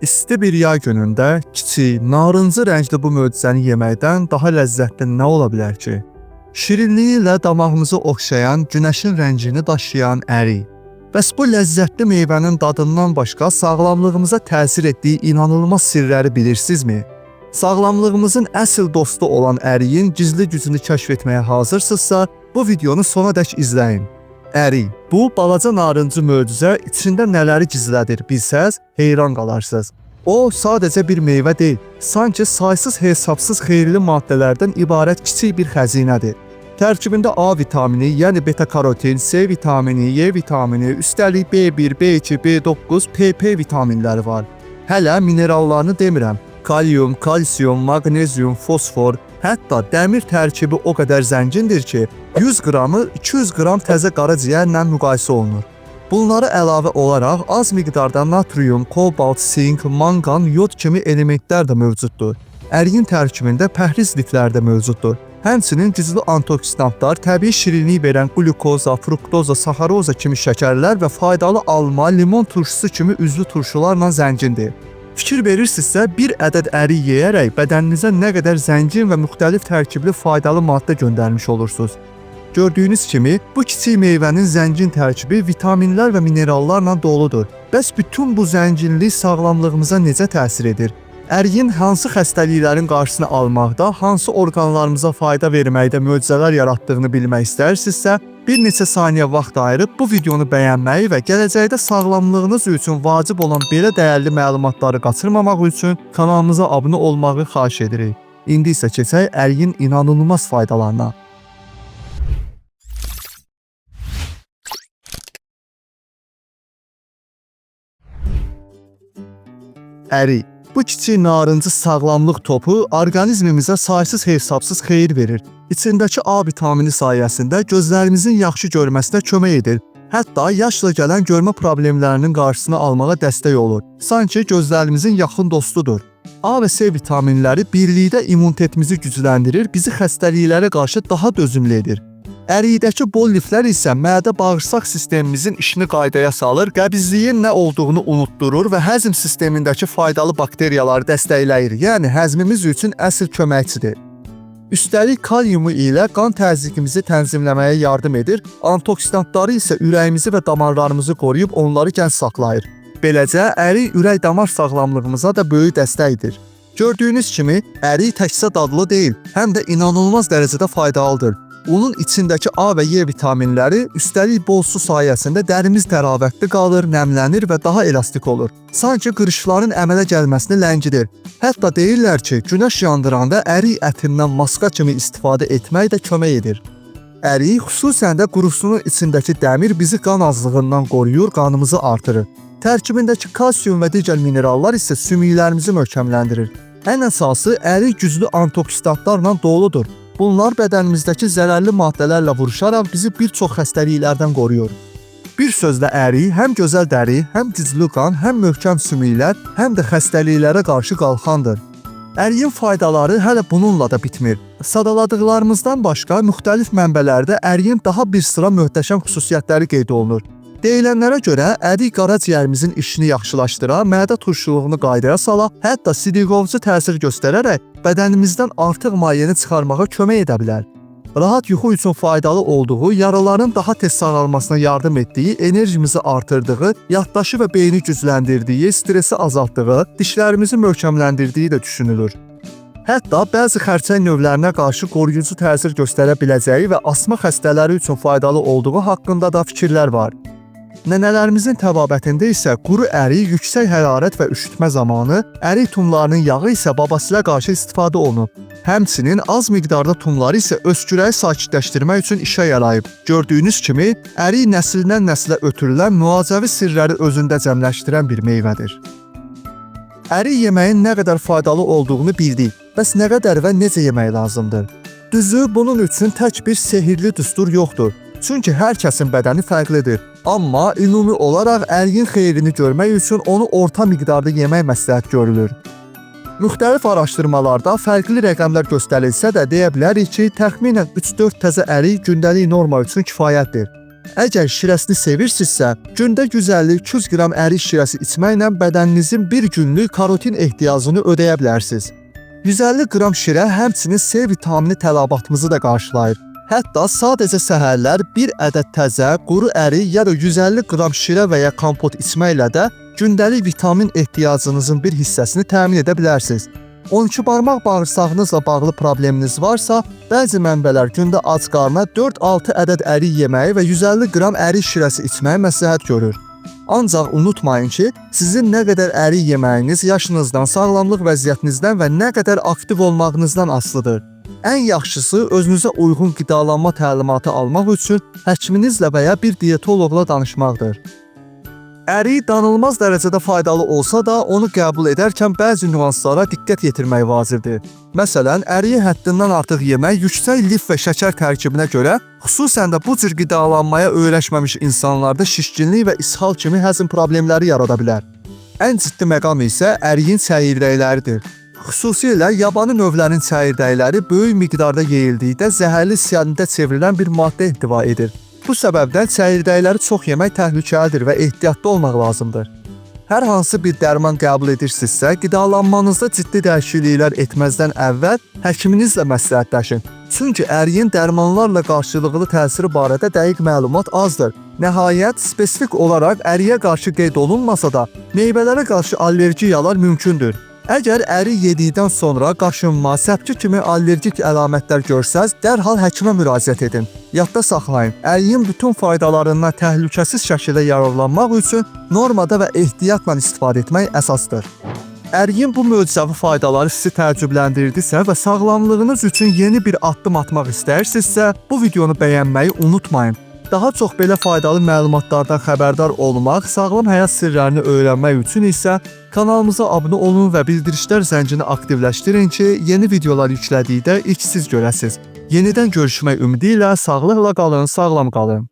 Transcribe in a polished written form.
İsti bir yay günündə kiçik, narıncı rəngli bu möcüzəni yeməkdən daha ləzzətli nə ola bilər ki? Şirinliyi ilə damağımızı oxşayan, günəşin rəngini daşıyan ərik. Bəs bu ləzzətli meyvənin dadından başqa sağlamlığımıza təsir etdiyi inanılmaz sirləri bilirsinizmi? Sağlamlığımızın əsl dostu olan əriyin gizli gücünü kəşf etməyə hazırsınızsa, bu videonu sonadək izləyin. Ərik. Bu balaca narıncı möcüzə içində nələri gizlədir bilsəz, heyran qalarsınız. O sadəcə bir meyvə deyil, sanki saysız hesabsız xeyirli maddələrdən ibarət kiçik bir xəzinədir. Tərkibində A vitamini, yəni beta-karotin, C vitamini, Y vitamini, üstəlik B1, B2, B9, PP vitaminləri var. Hələ minerallarını demirəm. Kalyum, kalsium, maqnezium, fosfor, hətta dəmir tərkibi o qədər zəngindir ki, 100 qramı 200 qram təzə qaraciyərlə müqayisə olunur. Bunlara əlavə olaraq az miqdarda natrium, kobalt, sink, manqan, yod kimi elementlər də mövcuddur. Əriyin tərkibində pəhriz lifləri də mövcuddur. Həmçinin güclü antioksidantlar, təbii şirinlik verən glukoza, fruktoza, saxaroza kimi şəkərlər və faydalı alma, limon turşusu kimi üzlü turşularla zəngindir. Fikir verirsinizsə, bir ədəd ərik yeyərək bədəninizə nə qədər zəngin və müxtəlif tərkibli faydalı maddə göndərmiş olursunuz. Gördüyünüz kimi, bu kiçik meyvənin zəngin tərkibi vitaminlər və minerallarla doludur. Bəs bütün bu zənginlik sağlamlığımıza necə təsir edir? Əriyin hansı xəstəliklərin qarşısını almaqda, hansı orqanlarımıza fayda verməkdə möcüzələr yaratdığını bilmək istəyirsinizsə, bir neçə saniyə vaxt ayırıb bu videonu bəyənməyi və gələcəkdə sağlamlığınız üçün vacib olan belə dəyərli məlumatları qaçırmamaq üçün kanalımıza abunə olmağı xahiş edirik. İndi isə keçək əriyin inanılmaz faydalarına. Ərik. Bu kiçik narıncı sağlamlıq topu orqanizmimizə saysız hesabsız xeyir verir. İçindəki A vitamini sayəsində gözlərimizin yaxşı görməsinə kömək edir. Hətta yaşla gələn görmə problemlərinin qarşısını almağa dəstək olur. Sanki gözlərimizin yaxın dostudur. A və C vitaminləri birlikdə immunitetimizi gücləndirir, bizi xəstəliklərə qarşı daha dözümlü edir. Ərikdəki bol liflər isə mədə-bağırsaq sistemimizin işini qaydaya salır, qəbizliyin nə olduğunu unutdurur və həzm sistemindəki faydalı bakteriyaları dəstəkləyir, yəni həzmimiz üçün əsl köməkçidir. Üstəlik kaliumu ilə qan təzyiqimizi tənzimləməyə yardım edir, antioksidantları isə ürəyimizi və damarlarımızı qoruyub onları gənc saxlayır. Beləcə, ərik ürək-damar sağlamlığımıza da böyük dəstəkdir. Gördüyünüz kimi, ərik təkcə dadlı deyil, həm də inanılmaz dərəcədə faydalıdır. Onun içindəki A və Y vitaminləri üstəlik bol su sayəsində dərimiz təravətli qalır, nəmlənir və daha elastik olur. Sanki qırışların əmələ gəlməsini ləngidir. Hətta deyirlər ki, günəş yandıranda ərik ətindən maska kimi istifadə etmək də kömək edir. Ərik xüsusən də qurusunun içindəki dəmir bizi qan azlığından qoruyur, qanımızı artırır. Tərkibindəki kalsium və digər minerallar isə sümüklərimizi möhkəmləndirir. Ən əsası, ərik güclü antioksidantlarla doludur. Bunlar bədənimizdəki zərərli maddələrlə vuruşaraq bizi bir çox xəstəliklərdən qoruyur. Bir sözlə ərik həm gözəl dəri, həm güclü qan, həm möhkəm sümüklər, həm də xəstəliklərə qarşı qalxandır. Əriyin faydaları hələ bununla da bitmir. Sadaladıqlarımızdan başqa müxtəlif mənbələrdə əriyin daha bir sıra möhtəşəm xüsusiyyətləri qeyd olunur. Deyilənlərə görə ərik qaraciyərimizin işini yaxşılaşdıra, mədə turşuluğunu qaydaya sala, hətta sidiqovcu təsir göstərərək bədənimizdən artıq mayyəni çıxarmağa kömək edə bilər. Rahat yuxu üçün faydalı olduğu, yaraların daha tez sağalmasına yardım etdiyi, enerjimizi artırdığı, yaddaşı və beyni gücləndirdiyi, stresi azaltdığı, dişlərimizi möhkəmləndirdiyi də düşünülür. Hətta bəzi xərçəng növlərinə qarşı qoruyucu təsir göstərə biləcəyi və asma xəstələri üçün faydalı olduğu haqqında da fikirlər var. Nənələrimizin təbabətində isə quru ərik yüksək hərarət və üşütmə zamanı, ərik tumlarının yağı isə babasilə qarşı istifadə olunub. Həmçinin az miqdarda tumları isə öskürəyi sakitləşdirmək üçün işə yarayıb. Gördüyünüz kimi, ərik nəsildən nəslə ötürülən müalicəvi sirləri özündə cəmləşdirən bir meyvədir. Ərik yeməyin nə qədər faydalı olduğunu bildik. Bəs nə qədər və necə yemək lazımdır? Düzü, bunun üçün tək bir sehirli düstur yoxdur. Çünki hər kəsin bədəni fərqlidir. Amma ümumi olaraq əriyin xeyrini görmək üçün onu orta miqdarda yemək məsləhət görülür. Müxtəlif araşdırmalarda fərqli rəqəmlər göstərilsə də deyə bilərik ki, təxminən 3-4 təzə ərik gündəlik norma üçün kifayətdir. Əgər şirəsini sevirsinizsə, gündə 150-200 qram ərik şirəsi içməklə bədəninizin bir günlük karotin ehtiyacını ödəyə bilərsiniz. 150 qram şirə həmçinin C vitamini tələbatımızı da qarşılayır. Hətta sadəcə səhərlər bir ədəd təzə, quru ərik ya da 150 qram şirə və ya kompot içməklə də gündəlik vitamin ehtiyacınızın bir hissəsini təmin edə bilərsiniz. 12 barmaq bağırsağınızla bağlı probleminiz varsa, bəzi mənbələr gündə ac qarna 4-6 ədəd ərik yeməyi və 150 qram ərik şirəsi içməyi məsləhət görür. Ancaq unutmayın ki, sizin nə qədər ərik yeməyiniz yaşınızdan, sağlamlıq vəziyyətinizdən və nə qədər aktiv olmağınızdan asılıdır. Ən yaxşısı özünüzə uyğun qidalanma təlimatı almaq üçün həkiminizlə və ya bir diyetoloqla danışmaqdır. Ərik danılmaz dərəcədə faydalı olsa da, onu qəbul edərkən bəzi nüanslara diqqət yetirmək vacibdir. Məsələn, əriyi həddindən artıq yemək yüksək lif və şəkər tərkibinə görə, xüsusən də bu cür qidalanmaya öyrəşməmiş insanlarda şişkinlik və ishal kimi həzm problemləri yarada bilər. Ən ciddi məqam isə əriyin çəyirdəkləridir. Xüsusilə yabanı növlərin çəyirdəkləri böyük miqdarda yeyildikdə zəhərli siyanida çevrilən bir maddə ehtiva edir. Bu səbəbdən çəyirdəkləri çox yemək təhlükəlidir və ehtiyatlı olmaq lazımdır. Hər hansı bir dərman qəbul edirsinizsə, qidalanmanızda ciddi dəyişikliklər etməzdən əvvəl həkiminizlə məsləhətləşin. Çünki əriyin dərmanlarla qarşılıqlı təsiri barədə dəqiq məlumat azdır. Nəhayət, spesifik olaraq əriyə qarşı qeyd olunmasa da, meyvələrə qarşı allergiyalar mümkündür. Əgər ərik yedikdən sonra qaşınma, səpki kimi allergik əlamətlər görsəz, dərhal həkimə müraciət edin. Yadda saxlayın, əriyin bütün faydalarından təhlükəsiz şəkildə yararlanmaq üçün normada və ehtiyatla istifadə etmək əsasdır. Əriyin bu möcüzəvi faydaları sizi təəccübləndirdisə və sağlamlığınız üçün yeni bir addım atmaq istəyirsinizsə, bu videonu bəyənməyi unutmayın. Daha çox belə faydalı məlumatlardan xəbərdar olmaq, sağlam həyat sirlərini öyrənmək üçün isə kanalımıza abunə olun və bildirişlər zəncini aktivləşdirin ki, yeni videolar yüklədikdə ilk siz görəsiniz. Yenidən görüşmək ümidi ilə sağlıqla qalın, sağlam qalın.